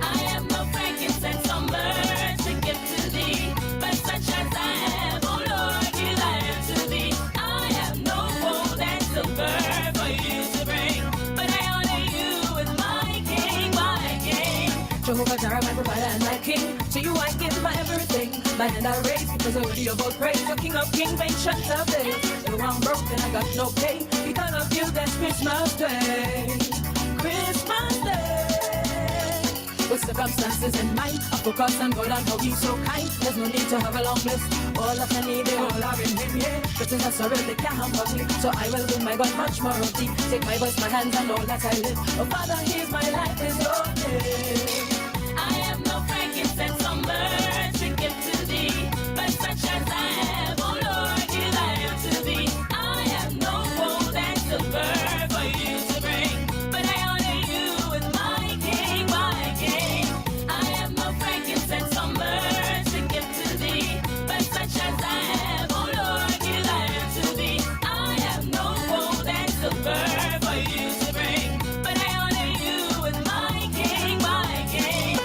I am no frankincense or myrrh to give to thee, but such as I am, O Lord, desire to thee. I have no gold and silver for you to bring, but I honor you with my king, my king. Jehovah Jireh, my provider and my king. To you I give my everything. My hand I raise because I worthy of all praise. The King of Kings, ancient of days. Though I'm broken, I got no pay. Because of you, that's Christmas Day. Christmas Day. With circumstances in mind, I focus on God and how He's so kind. There's no need to have a long list. All of I need, they all are in Him, yeah. But since I sorrow, they can't humble me. So I will give my God much more of thee. Take my voice, my hands, and all that I live. Oh Father, here's my life, is your name. I am no frankincense or myrrh to give to thee, but such as I am, O Lord, desire to thee. I have no gold and silver for you to bring, but I honor you with my king, my king. I have no frankincense or myrrh to give to thee, but such as I am, O Lord, desire to thee. I have no gold and silver for you to bring, but I honor you with my king, my king.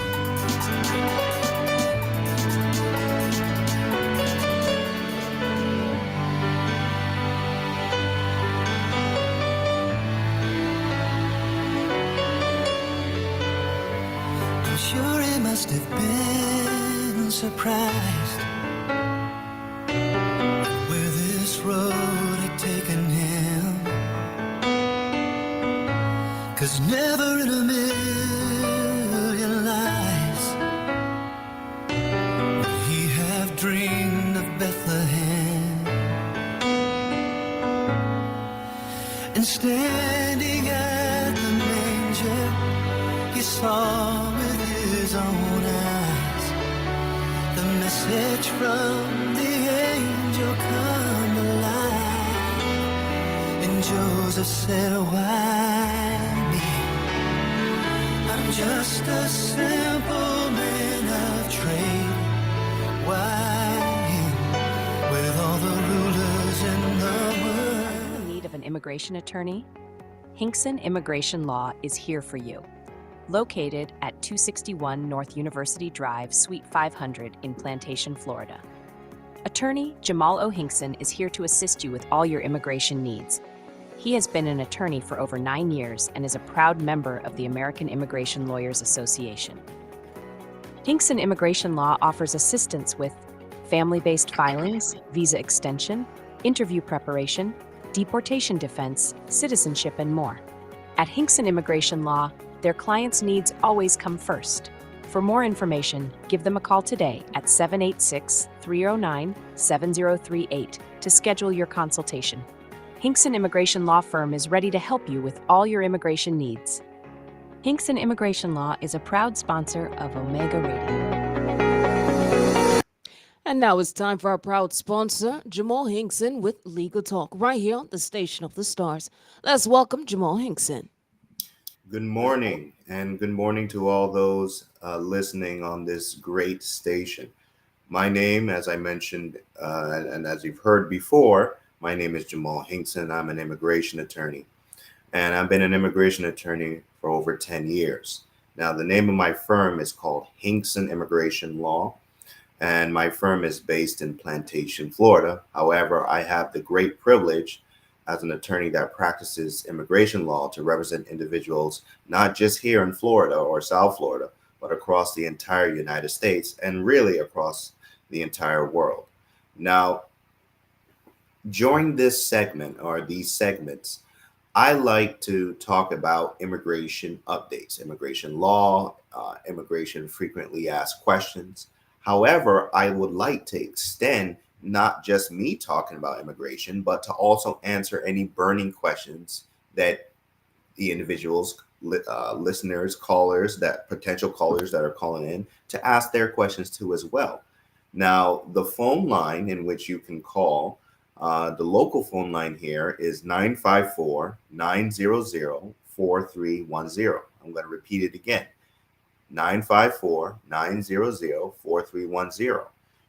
I'm sure he must have been surprised where this road had taken him. 'Cause never in a million lives would he have dreamed of Bethlehem. And standing at the manger, he saw with his own eyes the message from the angel come alive. And Joseph said, why me? I'm just a simple man of trade. Why him with all the rulers in the world? In need of an immigration attorney? Hinkson Immigration Law is here for you. Located at 261 North University Drive, Suite 500 in Plantation, Florida. Attorney Jamal Hinkson is here to assist you with all your immigration needs. He has been an attorney for over 9 years and is a proud member of the American Immigration Lawyers Association. Hinkson Immigration Law offers assistance with family-based filings, visa extension, interview preparation, deportation defense, citizenship, and more. At Hinkson Immigration Law, their clients' needs always come first. For more information, give them a call today at 786-309-7038 to schedule your consultation. Hinkson Immigration Law Firm is ready to help you with all your immigration needs. Hinkson Immigration Law is a proud sponsor of Omega Radio. And now it's time for our proud sponsor, Jamal Hinkson, with Legal Talk, right here on the Station of the Stars. Let's welcome Jamal Hinkson. Good morning, and good morning to all those listening on this great station. My name, as I mentioned, and as you've heard before, my name is Jamal Hinkson. I'm an immigration attorney, and I've been an immigration attorney for over 10 years. Now, the name of my firm is called Hinkson Immigration Law, and my firm is based in Plantation, Florida. However, I have the great privilege as an attorney that practices immigration law to represent individuals not just here in Florida or South Florida, but across the entire United States and really across the entire world. Now, during this segment or these segments, I like to talk about immigration updates, immigration law, immigration frequently asked questions. However, I would like to extend not just me talking about immigration, but to also answer any burning questions that the individuals, listeners, callers, that potential callers that are calling in to ask their questions to as well. Now, the phone line in which you can call, the local phone line here is 954-900-4310. I'm going to repeat it again, 954-900-4310.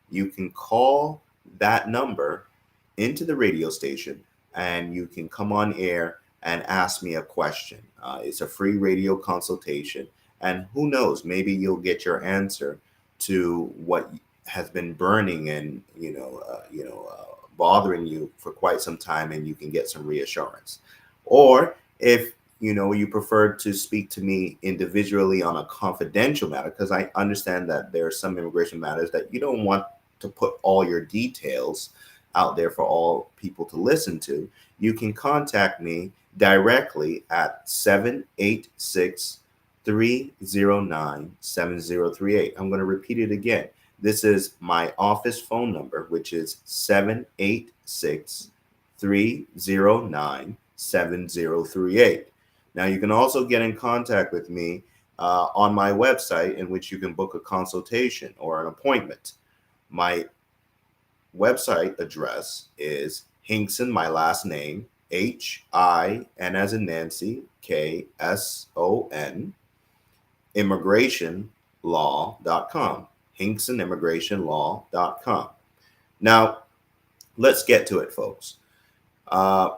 You can call that number into the radio station and you can come on air and ask me a question. It's a free radio consultation, and who knows, maybe you'll get your answer to what has been burning and bothering you for quite some time, and you can get some reassurance. Or if you prefer to speak to me individually on a confidential matter, because I understand that there are some immigration matters that you don't want to put all your details out there for all people to listen to, you can contact me directly at 786 309 7038. I'm going to repeat it again. This is my office phone number, which is 786 309 7038. Now, you can also get in contact with me on my website, in which you can book a consultation or an appointment. My website address is Hinkson, my last name, HIN as in Nancy, KSON, immigrationlaw.com. HinksonImmigrationLaw.com. Now, let's get to it, folks. A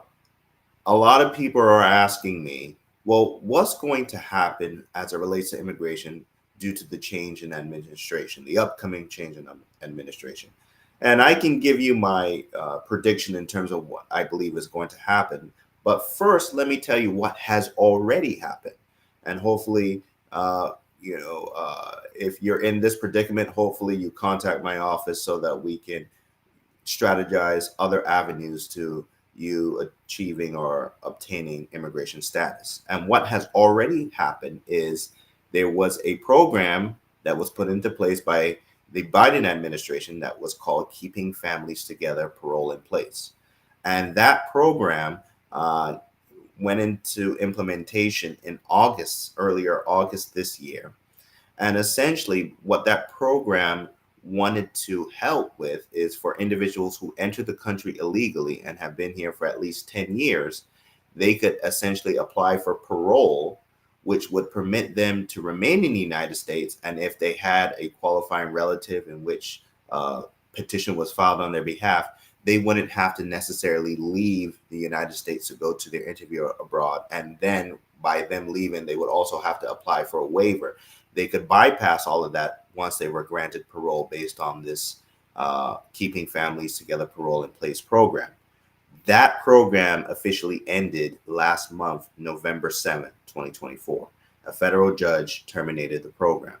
lot of people are asking me, well, what's going to happen as it relates to immigration due to the change in administration, the upcoming change in administration? And I can give you my prediction in terms of what I believe is going to happen. But first, let me tell you what has already happened. And hopefully, if you're in this predicament, hopefully you contact my office so that we can strategize other avenues to you achieving or obtaining immigration status. And what has already happened is there was a program that was put into place by the Biden administration that was called Keeping Families Together, Parole in Place. And that program went into implementation in earlier August this year. And essentially, what that program wanted to help with is for individuals who enter the country illegally and have been here for at least 10 years, they could essentially apply for parole, which would permit them to remain in the United States. And if they had a qualifying relative in which petition was filed on their behalf, they wouldn't have to necessarily leave the United States to go to their interview abroad. And then by them leaving, they would also have to apply for a waiver. They could bypass all of that once they were granted parole based on this Keeping Families Together Parole in Place program. That program officially ended last month, November 7th, 2024. A federal judge terminated the program.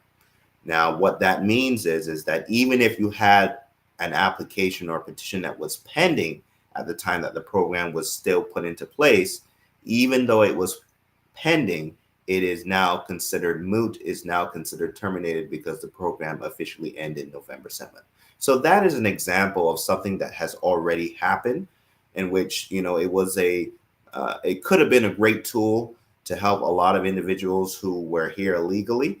Now, what that means is that even if you had an application or petition that was pending at the time that the program was still put into place, even though it was pending, it is now considered moot, is now considered terminated because the program officially ended November 7th. So that is an example of something that has already happened, in which, it was it could have been a great tool to help a lot of individuals who were here illegally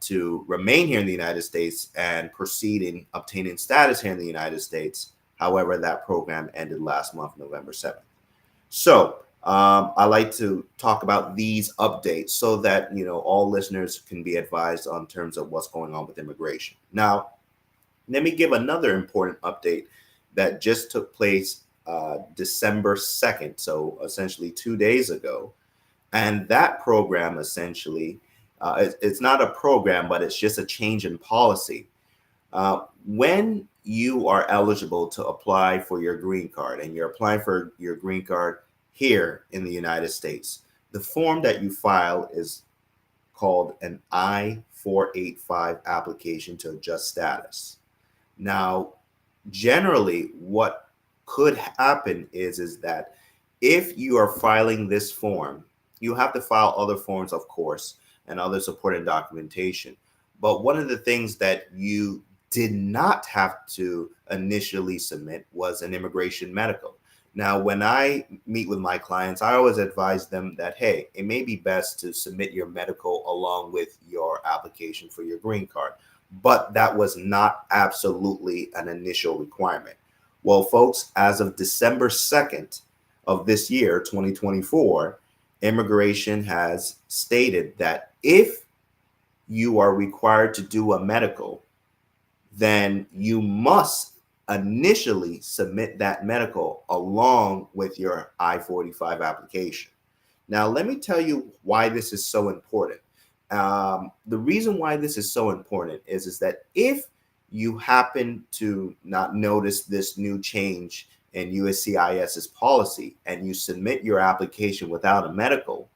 to remain here in the United States and proceed in obtaining status here in the United States. However, that program ended last month, November 7th. So I like to talk about these updates so that, all listeners can be advised on terms of what's going on with immigration. Now, let me give another important update that just took place December 2nd, so essentially 2 days ago. And that program essentially, it's not a program, but it's just a change in policy. When you are eligible to apply for your green card, and you're applying for your green card here in the United States, the form that you file is called an I-485 application to adjust status. Now, generally, what could happen is that if you are filing this form, you have to file other forms, of course, and other supporting documentation. But one of the things that you did not have to initially submit was an immigration medical. Now, when I meet with my clients, I always advise them that, hey, it may be best to submit your medical along with your application for your green card. But that was not absolutely an initial requirement. Well, folks, as of December 2nd of this year, 2024, immigration has stated that if you are required to do a medical, then you must initially submit that medical along with your I-45 application. Now, let me tell you why this is so important. The reason why this is so important is that if you happen to not notice this new change in USCIS's policy and you submit your application without a medical,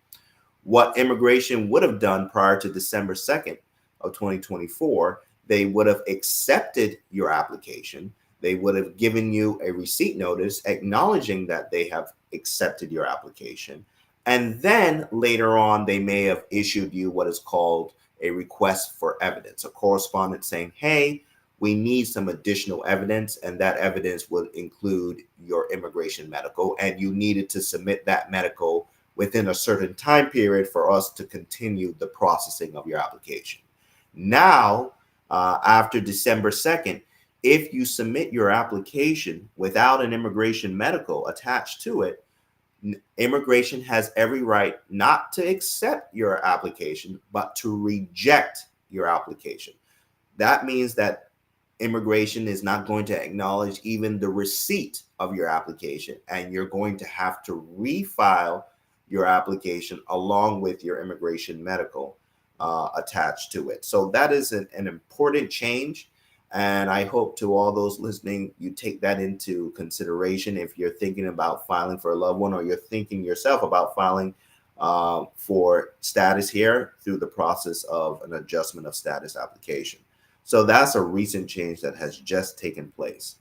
what immigration would have done prior to December 2nd of 2024, they would have accepted your application. They would have given you a receipt notice acknowledging that they have accepted your application. And then later on, they may have issued you what is called a request for evidence, a correspondence saying, hey, we need some additional evidence, and that evidence would include your immigration medical, and you needed to submit that medical within a certain time period for us to continue the processing of your application. Now, after December 2nd, if you submit your application without an immigration medical attached to it, immigration has every right not to accept your application, but to reject your application. That means that immigration is not going to acknowledge even the receipt of your application, and you're going to have to refile your application along with your immigration medical attached to it. So that is an important change. And I hope to all those listening, you take that into consideration if you're thinking about filing for a loved one, or you're thinking yourself about filing for status here through the process of an adjustment of status application. So that's a recent change that has just taken place.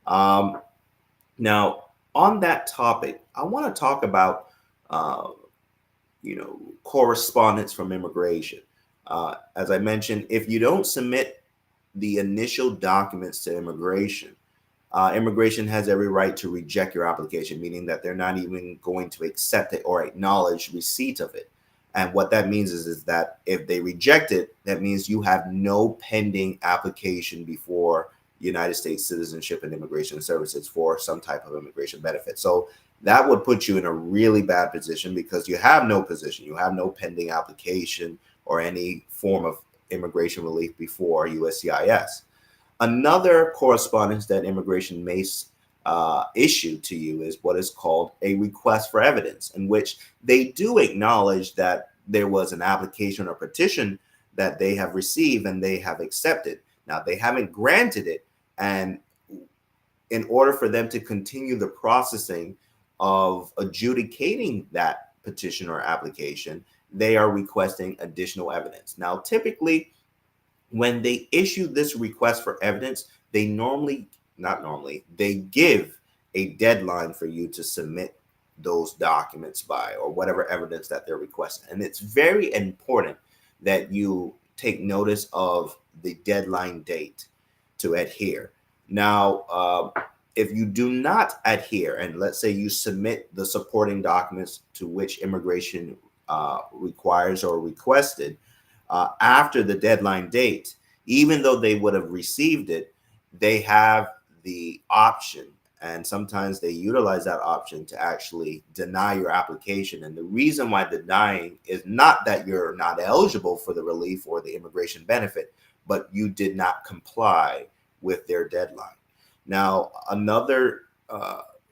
Now, on that topic, I want to talk about, correspondence from immigration. As I mentioned, if you don't submit the initial documents to immigration, immigration has every right to reject your application, meaning that they're not even going to accept it or acknowledge receipt of it. And what that means is that if they reject it, that means you have no pending application before United States Citizenship and Immigration Services for some type of immigration benefit. So that would put you in a really bad position because you have no position, you have no pending application or any form of immigration relief before USCIS. Another correspondence that immigration may issue to you is what is called a request for evidence, in which they do acknowledge that there was an application or petition that they have received and they have accepted. Now, they haven't granted it, and in order for them to continue the processing of adjudicating that petition or application, they are requesting additional evidence. Now, typically, when they issue this request for evidence, they they give a deadline for you to submit those documents by, or whatever evidence that they're requesting. And it's very important that you take notice of the deadline date to adhere. Now, if you do not adhere, and let's say you submit the supporting documents to which immigration requires or requested after the deadline date, even though they would have received it, they have the option, and sometimes they utilize that option to actually deny your application. And the reason why denying is not that you're not eligible for the relief or the immigration benefit, but you did not comply with their deadline. Now, another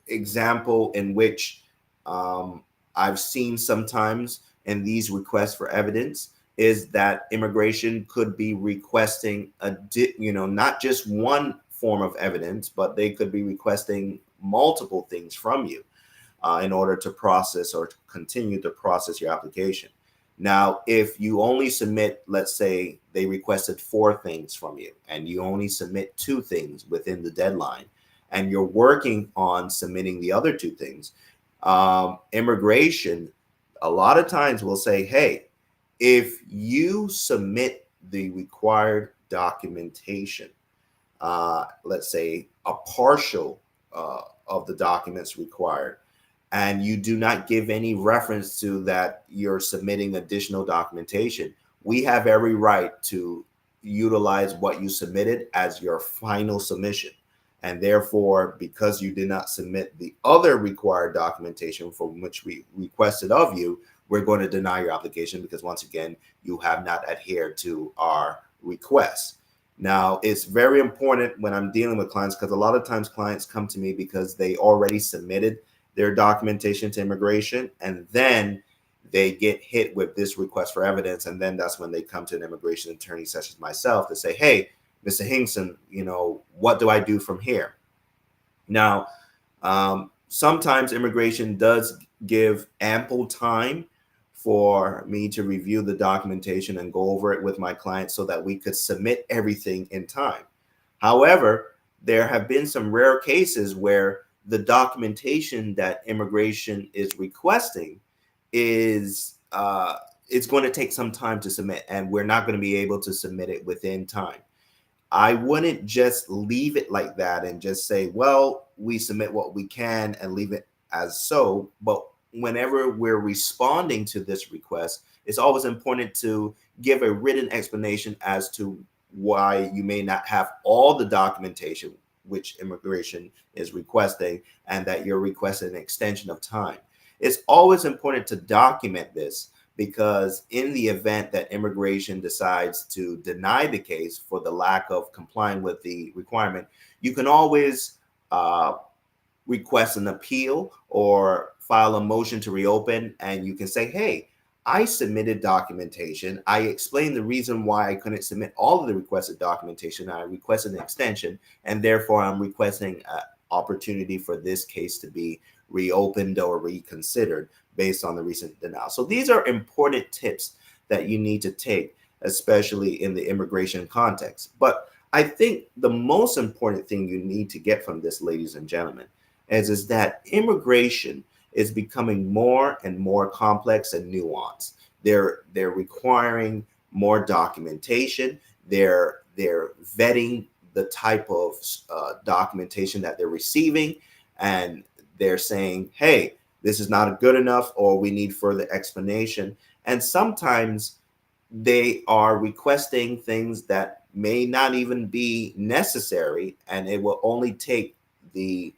example in which I've seen sometimes in these requests for evidence is that immigration could be requesting not just one form of evidence, but they could be requesting multiple things from you in order to process or to continue to process your application. Now, if you only submit, let's say they requested 4 things from you and you only submit 2 things within the deadline, and you're working on submitting the other 2 things, immigration a lot of times will say, hey, if you submit the required documentation, let's say a partial of the documents required, and you do not give any reference to that you're submitting additional documentation, we have every right to utilize what you submitted as your final submission. And therefore, because you did not submit the other required documentation from which we requested of you, we're going to deny your application because, once again, you have not adhered to our request. Now, it's very important when I'm dealing with clients, because a lot of times clients come to me because they already submitted their documentation to immigration, and then they get hit with this request for evidence. And then that's when they come to an immigration attorney such as myself to say, hey, Mr. Hinkson, what do I do from here? Now, sometimes immigration does give ample time for me to review the documentation and go over it with my client so that we could submit everything in time. However, there have been some rare cases where the documentation that immigration is requesting is it's going to take some time to submit, and we're not going to be able to submit it within time. I wouldn't just leave it like that and just say, well, we submit what we can and leave it as so. But whenever we're responding to this request, it's always important to give a written explanation as to why you may not have all the documentation which immigration is requesting, and that you're requesting an extension of time. It's always important to document this, because in the event that immigration decides to deny the case for the lack of complying with the requirement, you can always request an appeal or file a motion to reopen, and you can say, hey, I submitted documentation. I explained the reason why I couldn't submit all of the requested documentation. I requested an extension, and therefore I'm requesting an opportunity for this case to be reopened or reconsidered based on the recent denial. So these are important tips that you need to take, especially in the immigration context. But I think the most important thing you need to get from this, ladies and gentlemen, is that immigration is becoming more and more complex and nuanced. They're requiring more documentation. They're vetting the type of documentation that they're receiving, and they're saying, hey, this is not good enough, or we need further explanation. And sometimes they are requesting things that may not even be necessary, and it will only take the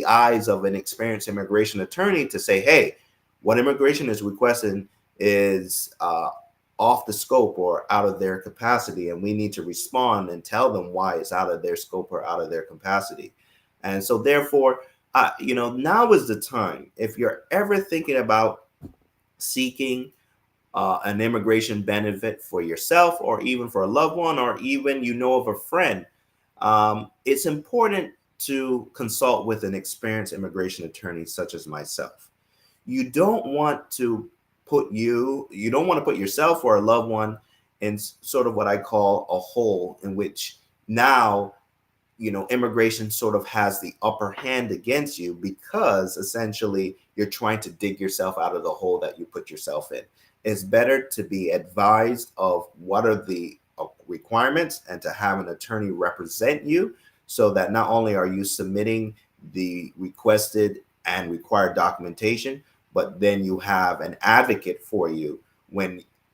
eyes of an experienced immigration attorney to say, hey, what immigration is requesting is off the scope or out of their capacity, and we need to respond and tell them why it's out of their scope or out of their capacity. And so therefore, now is the time. If you're ever thinking about seeking an immigration benefit for yourself, or even for a loved one, or even of a friend, it's important to consult with an experienced immigration attorney such as myself. You don't want to put yourself or a loved one in sort of what I call a hole, in which now immigration sort of has the upper hand against you, because essentially you're trying to dig yourself out of the hole that you put yourself in. It's better to be advised of what are the requirements, and to have an attorney represent you, so that not only are you submitting the requested and required documentation, but then you have an advocate for you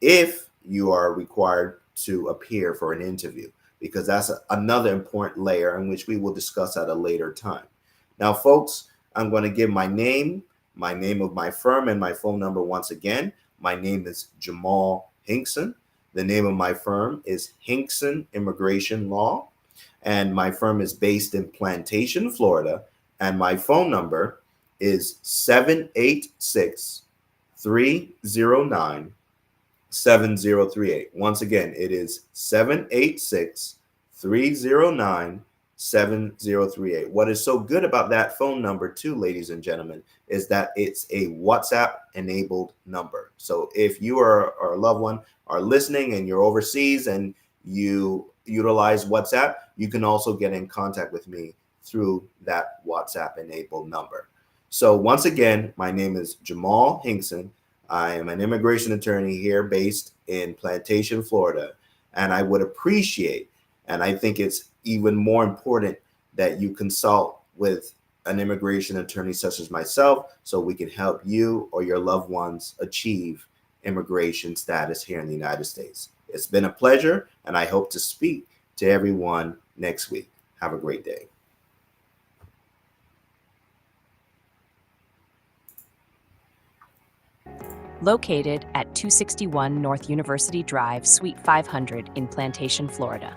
if you are required to appear for an interview, because that's another important layer in which we will discuss at a later time. Now, folks, I'm going to give my name of my firm, and my phone number once again. My name is Jamal Hinkson. The name of my firm is Hinkson Immigration Law, and my firm is based in Plantation, Florida, and my phone number is 786-309-7038. Once again, it is 786-309-7038. What is so good about that phone number too, ladies and gentlemen, is that it's a WhatsApp enabled number. So if you or a loved one are listening and you're overseas and you utilize WhatsApp, you can also get in contact with me through that WhatsApp enabled number. So once again, my name is Jamal Hinkson. I am an immigration attorney here based in Plantation, Florida, and I would appreciate, and I think it's even more important, that you consult with an immigration attorney such as myself, so we can help you or your loved ones achieve immigration status here in the United States. It's been a pleasure, and I hope to speak to everyone next week. Have a great day. Located at 261 North University Drive, Suite 500 in Plantation, Florida.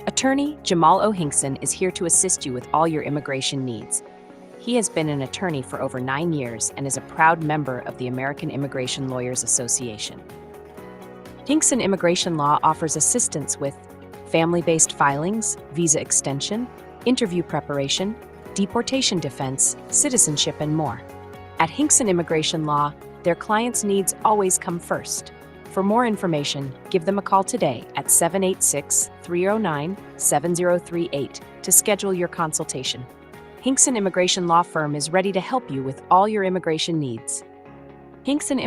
Attorney Jamal Hinkson is here to assist you with all your immigration needs. He has been an attorney for over 9 years and is a proud member of the American Immigration Lawyers Association. Hinkson Immigration Law offers assistance with family-based filings, visa extension, interview preparation, deportation defense, citizenship, and more. At Hinkson Immigration Law, their clients' needs always come first. For more information, give them a call today at 786-309-7038 to schedule your consultation. Hinkson Immigration Law Firm is ready to help you with all your immigration needs. Hinkson